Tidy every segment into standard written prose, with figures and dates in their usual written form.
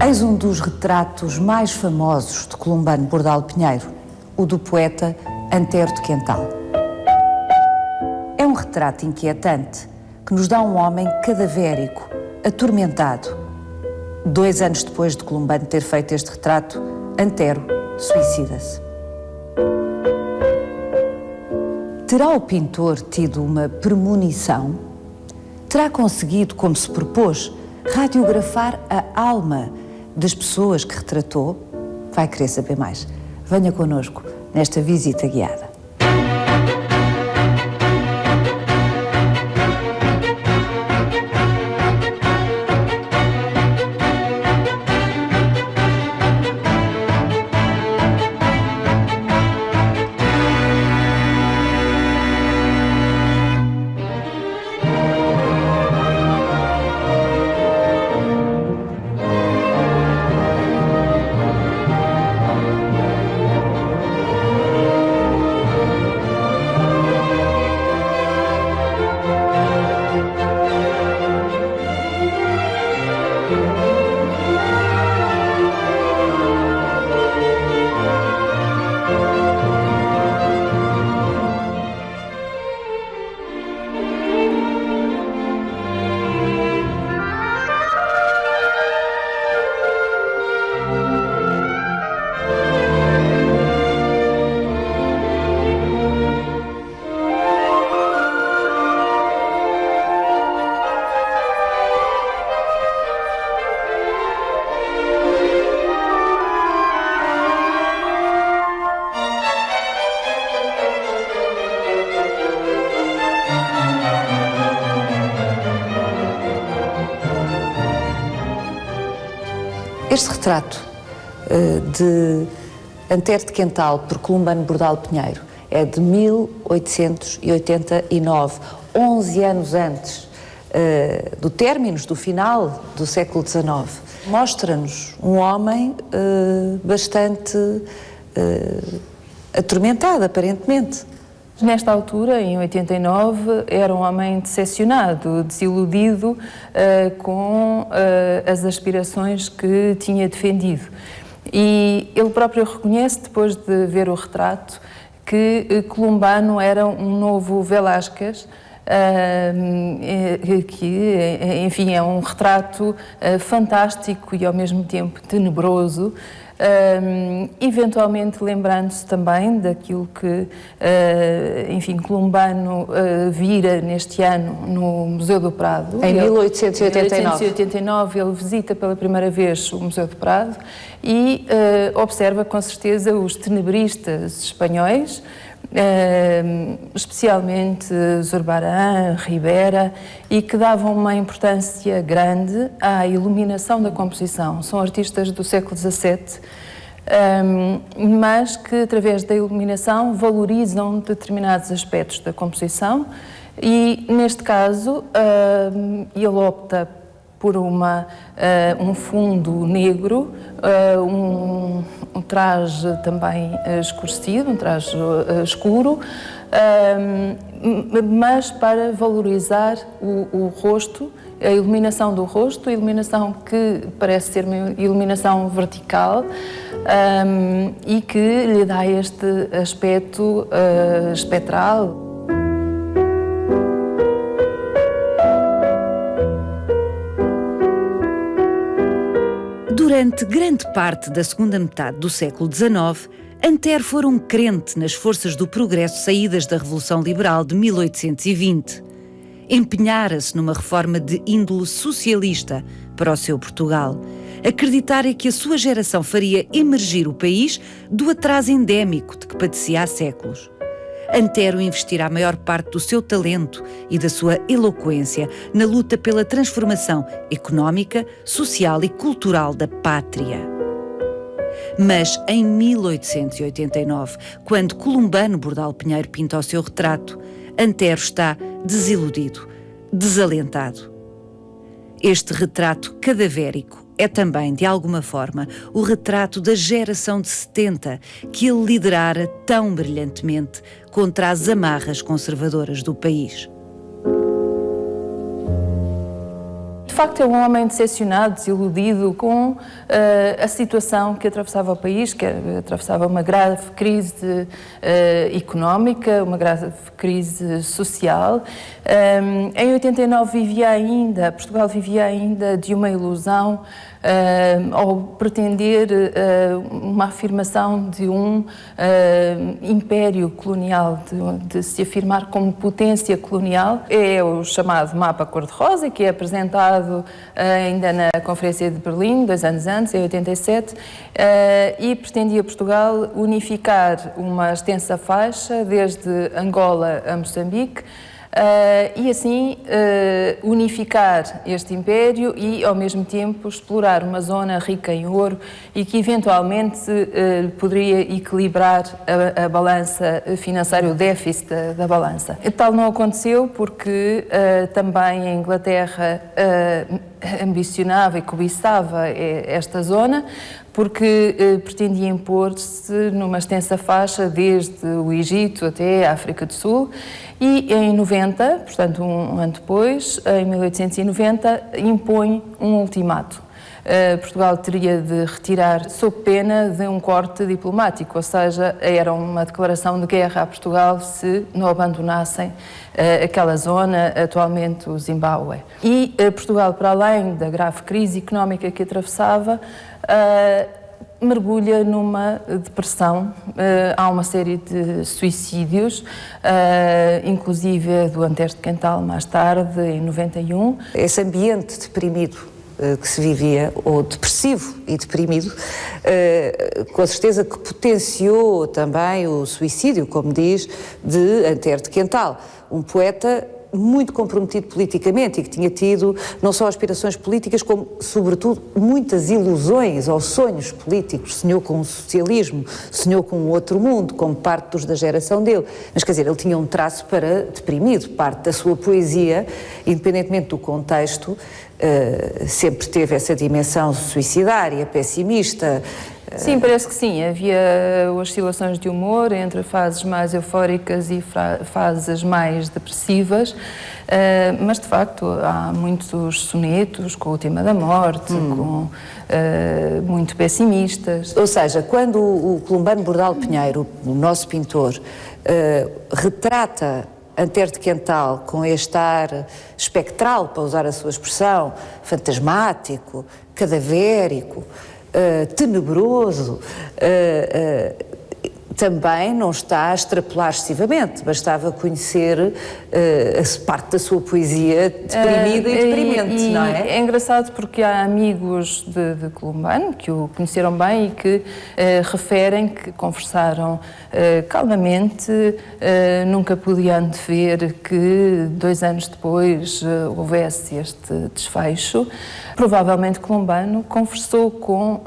Mais um dos retratos mais famosos de Columbano Bordal Pinheiro, o do poeta Antero de Quental. É um retrato inquietante que nos dá um homem cadavérico, atormentado. 2 anos depois de Columbano ter feito este retrato, Antero suicida-se. Terá o pintor tido uma premonição? Terá conseguido, como se propôs, radiografar a alma das pessoas que retratou? Vai querer saber mais? Venha connosco nesta visita guiada. Este retrato de Antero de Quental por Columbano Bordal Pinheiro é de 1889, 11 anos antes do término, do final do século XIX. Mostra-nos um homem bastante atormentado, aparentemente. Nesta altura, em 89, era um homem decepcionado, desiludido com as aspirações que tinha defendido. E ele próprio reconhece, depois de ver o retrato, que Columbano era um novo Velázquez, que, enfim, é um retrato fantástico e ao mesmo tempo tenebroso, eventualmente lembrando-se também daquilo que, enfim, Columbano vira neste ano no Museu do Prado. Em 1889. Em 1889 ele visita pela primeira vez o Museu do Prado e observa com certeza os tenebristas espanhóis, especialmente Zurbarán, Ribera, e que davam uma importância grande à iluminação da composição. São artistas do século XVII, mas que através da iluminação valorizam determinados aspectos da composição e, neste caso, ele opta por um fundo negro, um traje também escurecido, um traje escuro, mas para valorizar o rosto, a iluminação do rosto, a iluminação que parece ser uma iluminação vertical e que lhe dá este aspecto espectral. Durante grande parte da segunda metade do século XIX, Antero fora um crente nas forças do progresso saídas da Revolução Liberal de 1820. Empenhara-se numa reforma de índole socialista para o seu Portugal. Acreditara que a sua geração faria emergir o país do atraso endémico de que padecia há séculos. Antero investirá a maior parte do seu talento e da sua eloquência na luta pela transformação económica, social e cultural da pátria. Mas em 1889, quando Columbano Bordal Pinheiro pinta o seu retrato, Antero está desiludido, desalentado. Este retrato cadavérico é também, de alguma forma, o retrato da geração de 70 que ele liderara tão brilhantemente contra as amarras conservadoras do país. facto é um homem decepcionado, desiludido com a situação que atravessava o país, que atravessava uma grave crise económica, uma grave crise social. Em 89 Portugal vivia ainda de uma ilusão ao pretender uma afirmação de um império colonial, de se afirmar como potência colonial. É o chamado mapa cor-de-rosa, que é apresentado ainda na Conferência de Berlim, 2 anos antes, em 87, e pretendia Portugal unificar uma extensa faixa, desde Angola a Moçambique, e assim unificar este império e, ao mesmo tempo, explorar uma zona rica em ouro e que, eventualmente, poderia equilibrar a balança financeira, o déficit da balança. Tal não aconteceu porque também a Inglaterra ambicionava e cobiçava esta zona, porque pretendia impor-se numa extensa faixa desde o Egito até a África do Sul, e em 90, portanto um ano depois, em 1890, impõe um ultimato. Portugal teria de retirar sob pena de um corte diplomático, ou seja, era uma declaração de guerra a Portugal se não abandonassem aquela zona, atualmente o Zimbábue. E Portugal, para além da grave crise económica que atravessava, mergulha numa depressão. Há uma série de suicídios, inclusive do Antero de Quental mais tarde, em 91. Esse ambiente deprimido que se vivia, ou depressivo e deprimido, com certeza que potenciou também o suicídio, como diz, de Antero de Quental, um poeta muito comprometido politicamente e que tinha tido não só aspirações políticas, como, sobretudo, muitas ilusões ou sonhos políticos. Sonhou com o socialismo, sonhou com um outro mundo, como parte dos da geração dele. Mas, quer dizer, ele tinha um traço para deprimido. Parte da sua poesia, independentemente do contexto, sempre teve essa dimensão suicidária, pessimista. Sim, parece que sim. Havia oscilações de humor entre fases mais eufóricas e fases mais depressivas, mas de facto há muitos sonetos com o tema da morte, muito pessimistas. Ou seja, quando o Columbano Bordal Pinheiro, o nosso pintor, retrata Antero de Quental com este ar espectral, para usar a sua expressão, fantasmático, cadavérico, tenebroso, também não está a extrapolar excessivamente, bastava conhecer a parte da sua poesia deprimida e deprimente, não é? É engraçado porque há amigos de Columbano que o conheceram bem e que referem que conversaram calmamente, nunca podiam ver que 2 anos depois houvesse este desfecho. Provavelmente Columbano conversou com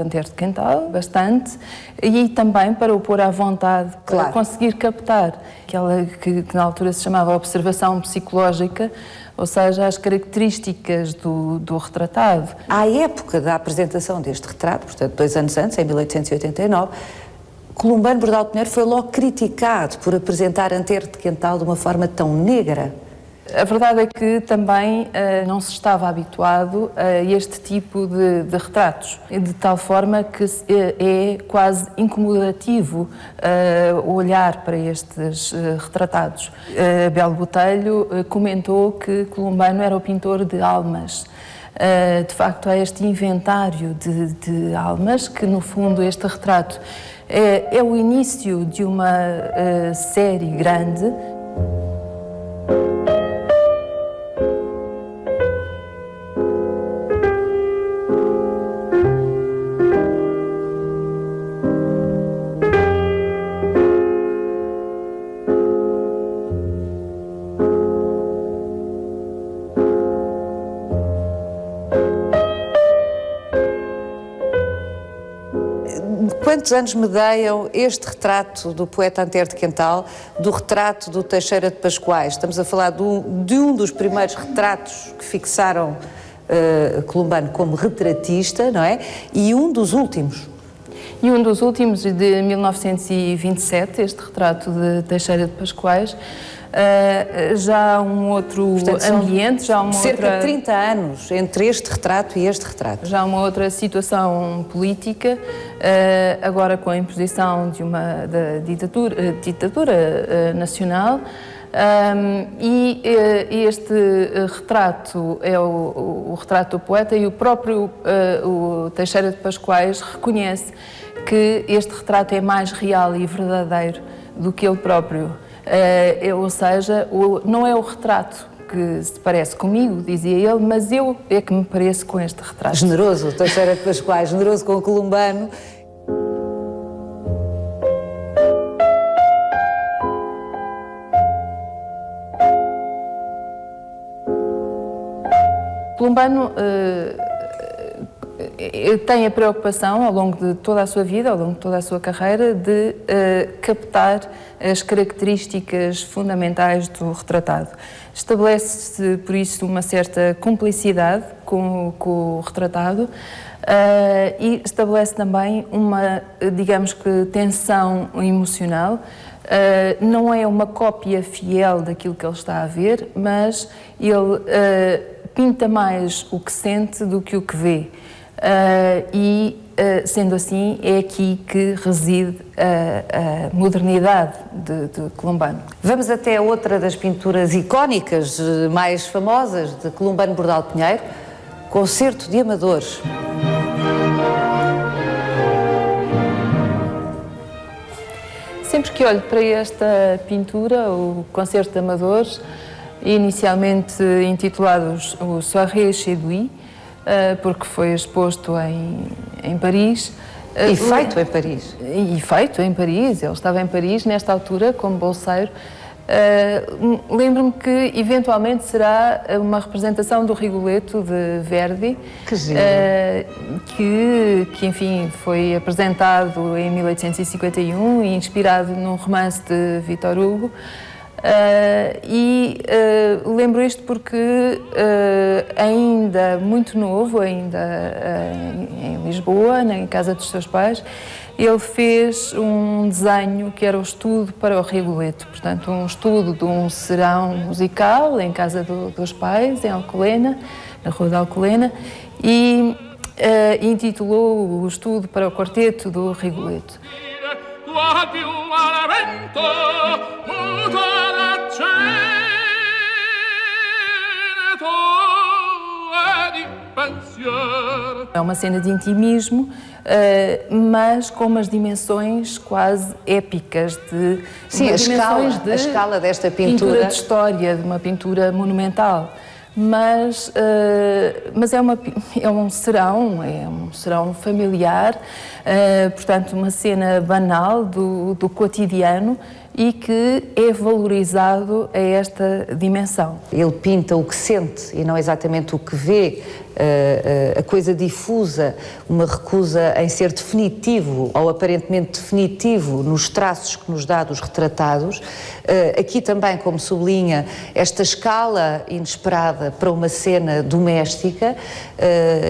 Antero de Quental bastante, e também para o pôr à vontade, para conseguir captar aquela que na altura se chamava observação psicológica, ou seja, as características do retratado. À época da apresentação deste retrato, portanto 2 anos antes, em 1889, Columbano Bordal Pinheiro foi logo criticado por apresentar Antero de Quental de uma forma tão negra. A verdade é que também não se estava habituado a este tipo de retratos, de tal forma que é quase incomodativo olhar para estes retratados. Belo Botelho comentou que Columbano era o pintor de almas. De facto, há este inventário de almas que, no fundo, este retrato é o início de uma série grande. Quantos anos medeiam este retrato do poeta Antero de Quental do retrato do Teixeira de Pascoais? Estamos a falar de um dos primeiros retratos que fixaram Columbano como retratista, não é? E um dos últimos. E um dos últimos, de 1927, este retrato de Teixeira de Pascoais, já há um outro ambiente, já há uma cerca outra... de 30 anos entre este retrato e este retrato. Já há uma outra situação política, agora com a imposição da ditadura nacional. E este retrato é o retrato do poeta, e o próprio o Teixeira de Pascoais reconhece que este retrato é mais real e verdadeiro do que ele próprio. Ou seja, não é o retrato que se parece comigo, dizia ele, mas eu é que me pareço com este retrato. Generoso, Teixeira de Pascoais, generoso com o columbano. Columbano tem a preocupação, ao longo de toda a sua vida, ao longo de toda a sua carreira, de captar as características fundamentais do retratado. Estabelece-se, por isso, uma certa cumplicidade com o retratado e estabelece também uma, digamos que, tensão emocional. Não é uma cópia fiel daquilo que ele está a ver, mas ele pinta mais o que sente do que o que vê. Sendo assim, é aqui que reside a modernidade de Columbano. Vamos até outra das pinturas icónicas, mais famosas, de Columbano Bordal Pinheiro, Concerto de Amadores. Sempre que olho para esta pintura, o Concerto de Amadores, inicialmente intitulado o Soirée chez lui, porque foi exposto em Paris. E feito em Paris. E feito em Paris, ele estava em Paris nesta altura como bolseiro. Lembro-me que eventualmente será uma representação do Rigoletto de Verdi, que enfim foi apresentado em 1851 e inspirado num romance de Victor Hugo. Lembro isto porque ainda muito novo, ainda em Lisboa, em casa dos seus pais, ele fez um desenho que era o estudo para o Rigoletto, portanto um estudo de um serão musical em casa dos pais, em Alcolena, na Rua da Alcolena, e intitulou o estudo para o quarteto do Rigoletto. É uma cena de intimismo, mas com umas dimensões quase épicas Sim, a escala desta pintura de história, de uma pintura monumental. Mas é um serão familiar, portanto uma cena banal do cotidiano e que é valorizado a esta dimensão. Ele pinta o que sente e não exatamente o que vê, a coisa difusa, uma recusa em ser definitivo ou aparentemente definitivo nos traços que nos dá dos retratados. Aqui também, como sublinha, esta escala inesperada para uma cena doméstica,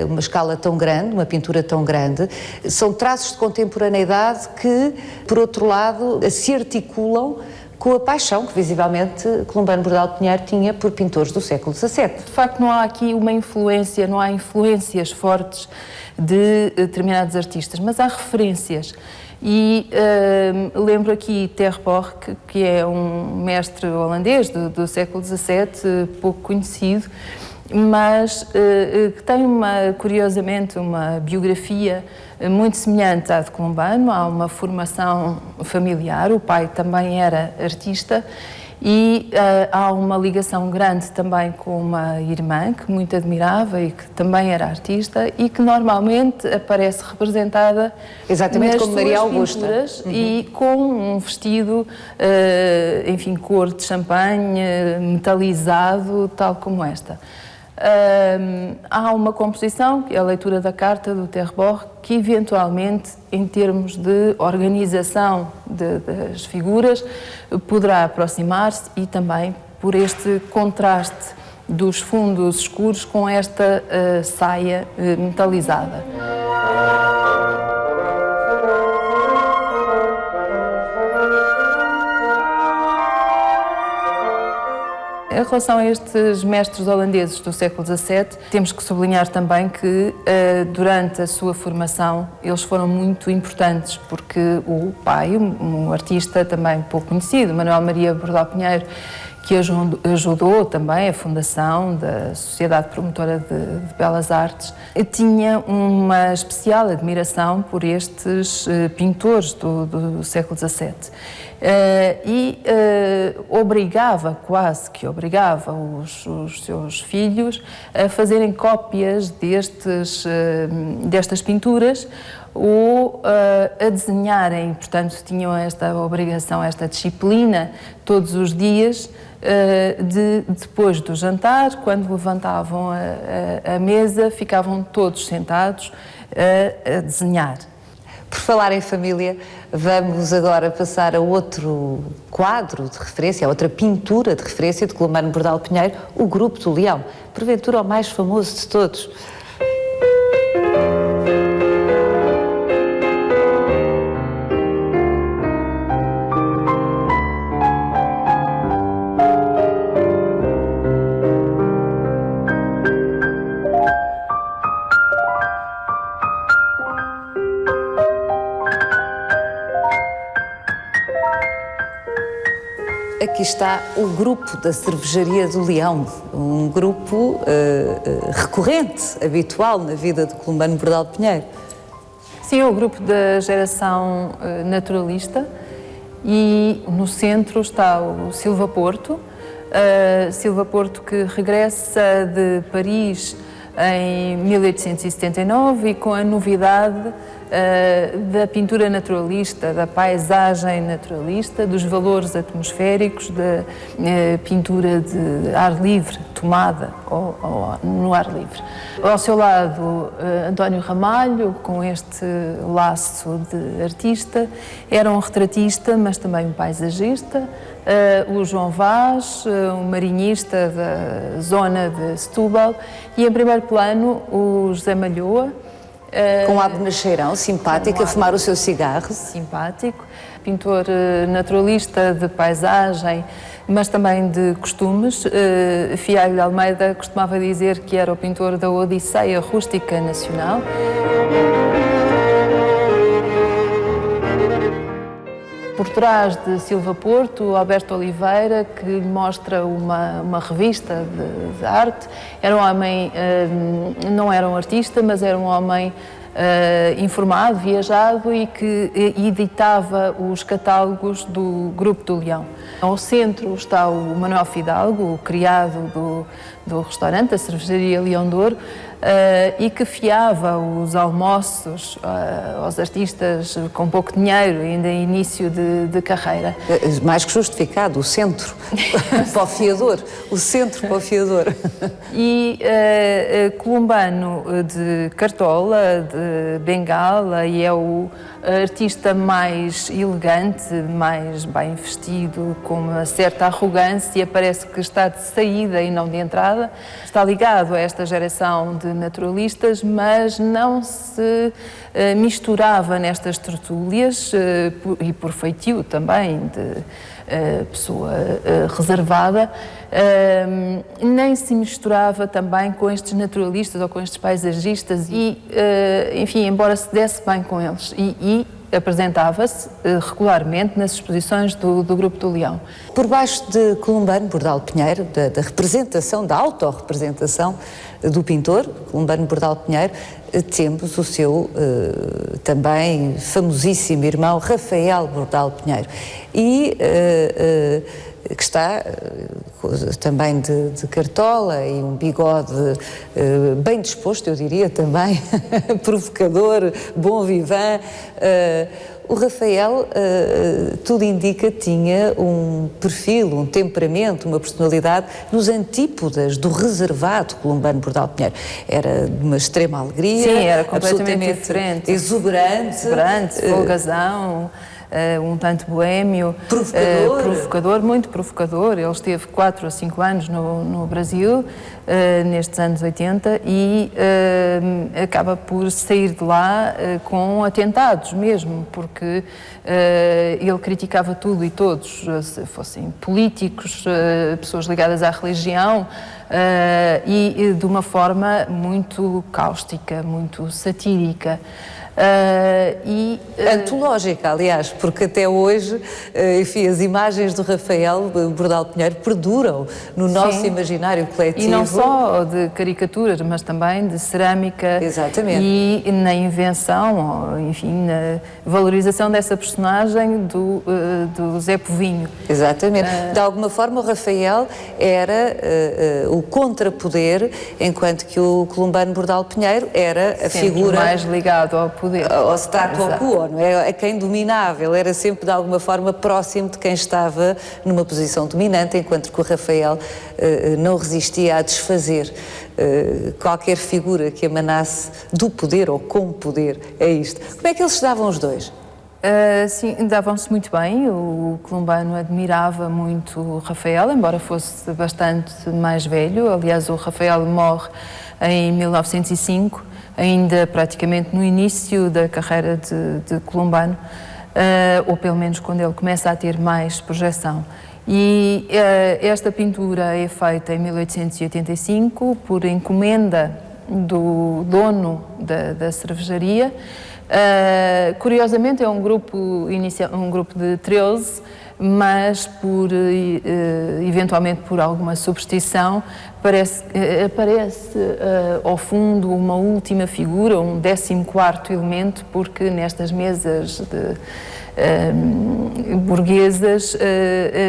uma escala tão grande, uma pintura tão grande, são traços de contemporaneidade que, por outro lado, se articulam com a paixão que visivelmente Columbano Bordal Pinheiro tinha por pintores do século XVII. De facto, não há aqui uma influência, não há influências fortes de determinados artistas, mas há referências. E lembro aqui Ter Borch, que é um mestre holandês do século XVII, pouco conhecido, mas que tem curiosamente uma biografia muito semelhante à de Columbano. Há uma formação familiar, o pai também era artista e há uma ligação grande também com uma irmã que muito admirava e que também era artista e que normalmente aparece representada exatamente como Maria Augusta e com um vestido, enfim, cor de champanhe, metalizado, tal como esta. Há uma composição, que é a leitura da carta do Ter Borch, que eventualmente, em termos de organização das figuras, poderá aproximar-se e também por este contraste dos fundos escuros com esta saia metalizada. Em relação a estes mestres holandeses do século XVII, temos que sublinhar também que durante a sua formação eles foram muito importantes, porque o pai, um artista também pouco conhecido, Manuel Maria Bordal Pinheiro, que ajudou também a fundação da Sociedade Promotora de Belas Artes, tinha uma especial admiração por estes pintores do século XVII. E quase que obrigava os seus filhos a fazerem cópias destas pinturas ou a desenharem. Portanto, tinham esta obrigação, esta disciplina todos os dias, depois do jantar, quando levantavam a mesa, ficavam todos sentados a desenhar. Por falar em família, vamos agora passar a outro quadro de referência, a outra pintura de referência de Columbano Bordal Pinheiro, o Grupo do Leão, porventura o mais famoso de todos. Aqui está o grupo da Cervejaria do Leão, um grupo recorrente, habitual na vida de Columbano Bordal Pinheiro. Sim, é o grupo da geração naturalista e no centro está o Silva Porto. Silva Porto que regressa de Paris em 1879 e com a novidade da pintura naturalista, da paisagem naturalista, dos valores atmosféricos, da pintura de ar livre, tomada ou no ar livre. Ao seu lado, António Ramalho, com este laço de artista, era um retratista, mas também um paisagista. O João Vaz, um marinhista da zona de Setúbal, e em primeiro plano o José Malhoa. Com a bonacheirão, simpático, a fumar o seu cigarro. Simpático, pintor naturalista de paisagem, mas também de costumes. Fialho de Almeida costumava dizer que era o pintor da Odisseia Rústica Nacional. Por trás de Silva Porto, Alberto Oliveira, que lhe mostra uma revista de arte. Era um homem, não era um artista, mas era um homem informado, viajado e que editava os catálogos do Grupo do Leão. Ao centro está o Manuel Fidalgo, o criado do restaurante, a Cervejaria Leão de Ouro, e que fiava os almoços aos artistas com pouco dinheiro, ainda em início de carreira. Mais que justificado, o centro para o fiador, o centro para o fiador. E Columbano de Cartola, de Bengala, e é o artista mais elegante, mais bem vestido, com uma certa arrogância, parece que está de saída e não de entrada. Está ligado a esta geração de naturalistas, mas não se misturava nestas tertúlias, e por feitio também de pessoa reservada, nem se misturava também com estes naturalistas ou com estes paisagistas e, enfim, embora se desse bem com eles e apresentava-se regularmente nas exposições do Grupo do Leão. Por baixo de Columbano Bordal Pinheiro, da representação, da autorrepresentação do pintor, Columbano Bordal Pinheiro, temos o seu também famosíssimo irmão Rafael Bordal Pinheiro, e que está também de cartola e um bigode bem disposto, eu diria também, provocador, bom vivant. O Rafael, tudo indica, tinha um perfil, um temperamento, uma personalidade nos antípodas do reservado Columbano Bordal Pinheiro. Era de uma extrema alegria. Sim, era completamente diferente. Exuberante. Folgazão. um tanto boémio, provocador, muito provocador. Ele esteve 4 ou 5 anos no Brasil, nestes anos 80, e acaba por sair de lá com atentados mesmo, porque ele criticava tudo e todos, se fossem políticos, pessoas ligadas à religião, e de uma forma muito cáustica, muito satírica. Antológica, aliás, porque até hoje, enfim, as imagens do Rafael Bordal Pinheiro perduram no nosso imaginário coletivo. E não só de caricaturas, mas também de cerâmica. Exatamente. E na invenção, ou, enfim, na valorização dessa personagem do Zé Povinho. Exatamente. De alguma forma, o Rafael era o contrapoder, enquanto que o Columbano Bordal Pinheiro era a sempre figura mais ligado ao poder. Ao status quo, não é? A quem dominava. Ele era sempre, de alguma forma, próximo de quem estava numa posição dominante, enquanto que o Rafael não resistia a desfazer qualquer figura que emanasse do poder ou com poder. É isto. Como é que eles se davam os dois? Sim, davam-se muito bem. O Columbano admirava muito o Rafael, embora fosse bastante mais velho. Aliás, o Rafael morre em 1905, ainda praticamente no início da carreira de Columbano, ou pelo menos quando ele começa a ter mais projeção. E esta pintura é feita em 1885 por encomenda do dono da cervejaria. Curiosamente é um grupo de 13, mas eventualmente por alguma superstição aparece ao fundo uma última figura, um 14º elemento, porque nestas mesas burguesas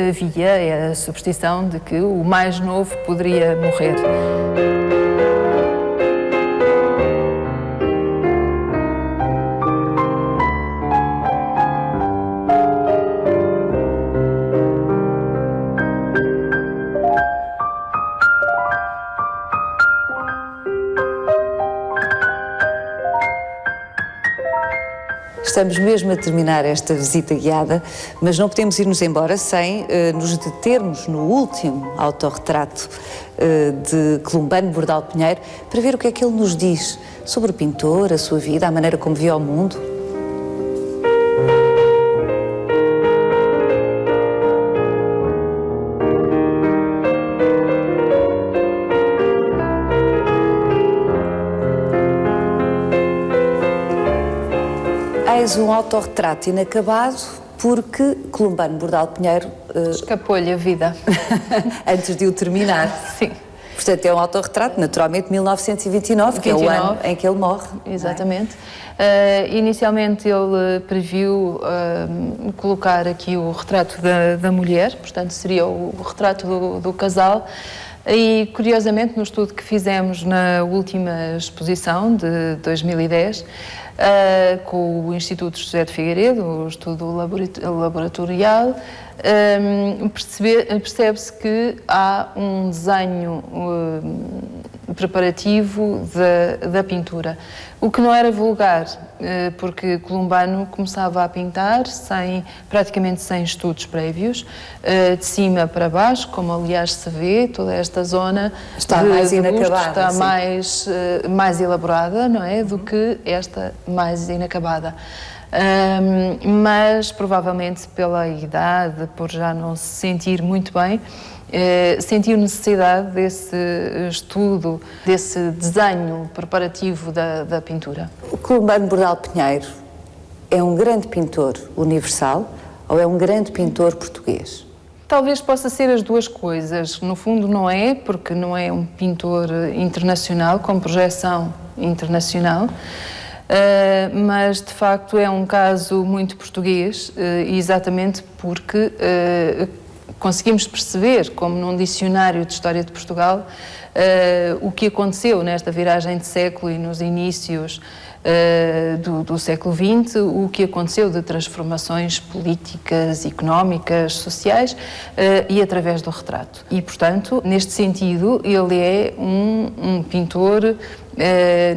havia a superstição de que o mais novo poderia morrer. Estamos mesmo a terminar esta visita guiada, mas não podemos ir-nos embora sem nos determos no último autorretrato de Columbano Bordal Pinheiro, para ver o que é que ele nos diz sobre o pintor, a sua vida, a maneira como via o mundo. Eis um autorretrato inacabado porque Columbano Bordal Pinheiro escapou-lhe a vida antes de o terminar. Sim. Portanto, é um autorretrato, naturalmente, de 1929, que é o ano em que ele morre. Exatamente. Inicialmente ele previu colocar aqui o retrato da mulher, portanto seria o retrato do casal. E, curiosamente, no estudo que fizemos na última exposição de 2010, com o Instituto José de Figueiredo, o estudo laboratorial, percebe-se que há um desenho preparativo da pintura, o que não era vulgar, porque Columbano começava a pintar praticamente sem estudos prévios, de cima para baixo, como aliás se vê, toda esta zona está mais inacabada, está mais elaborada, não é, do que esta mais inacabada. Mas provavelmente pela idade, por já não se sentir muito bem, sentiu necessidade desse estudo, desse desenho preparativo da pintura. O Columbano Bordal Pinheiro é um grande pintor universal ou é um grande pintor português? Talvez possa ser as duas coisas. No fundo não é, porque não é um pintor internacional, com projeção internacional, mas de facto é um caso muito português, exatamente porque conseguimos perceber, como num dicionário de História de Portugal, o que aconteceu nesta viragem de século e nos inícios do século XX, o que aconteceu de transformações políticas, económicas, sociais e através do retrato. E, portanto, neste sentido, ele é um pintor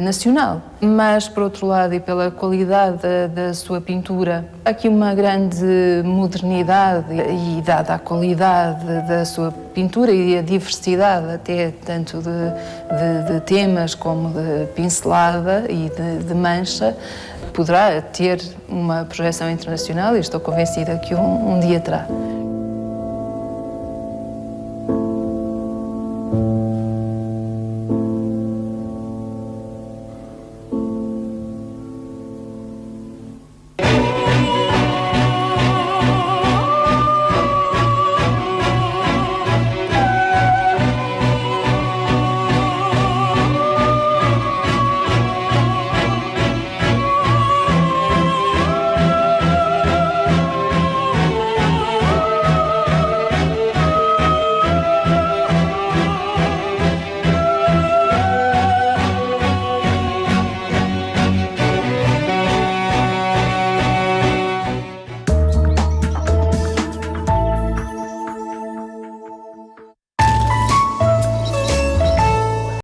nacional. Mas, por outro lado, e pela qualidade da sua pintura, há aqui uma grande modernidade e, dada a qualidade da sua pintura e a diversidade até tanto de temas como de pincelada e de mancha, poderá ter uma projeção internacional e estou convencida que um dia terá.